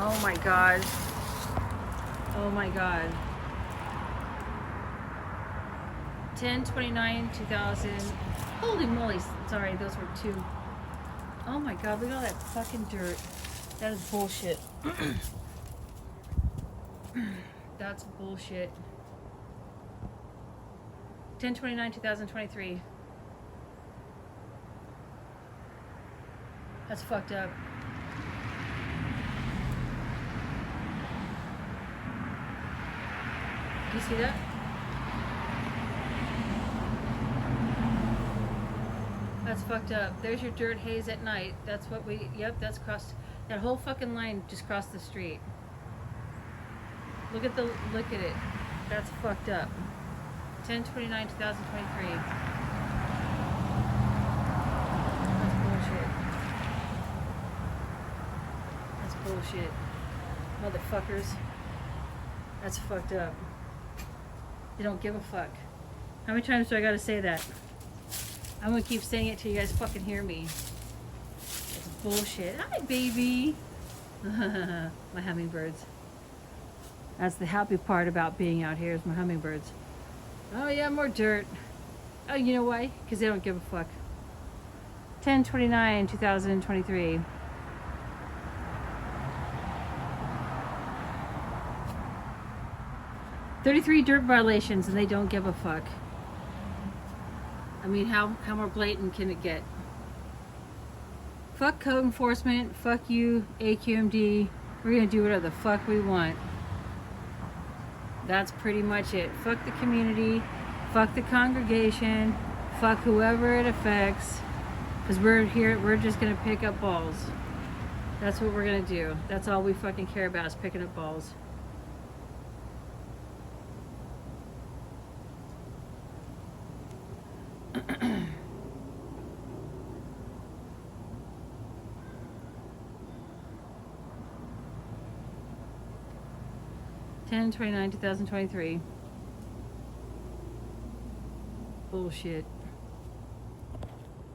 Oh my god. Oh my god. 10/29/2000. Holy moly. Sorry, those were two. Oh my god, look at all that fucking dirt. That is bullshit. That's bullshit. 10/29/2023. That's fucked up. Do you see that? That's fucked up. There's your dirt haze at night. That's what we, yep, that's crossed. That whole fucking line just crossed the street. Look at it. That's fucked up. 10/29/2023. That's bullshit. That's bullshit. Motherfuckers. That's fucked up. They don't give a fuck. How many times do I gotta say that? I'm gonna keep saying it till you guys fucking hear me. It's bullshit. Hi, baby. My hummingbirds. That's the happy part about being out here is my hummingbirds. Oh yeah, more dirt. Oh, you know why? Because they don't give a fuck. 10/29/2023. "33 dirt violations and they don't give a fuck." I mean, how more blatant can it get? Fuck code enforcement. Fuck you, AQMD. We're gonna do whatever the fuck we want. That's pretty much it. Fuck the community. Fuck the congregation. Fuck whoever it affects. Because we're here, we're just gonna pick up balls. That's what we're gonna do. That's all we fucking care about is picking up balls. (10/29/2023) Bullshit.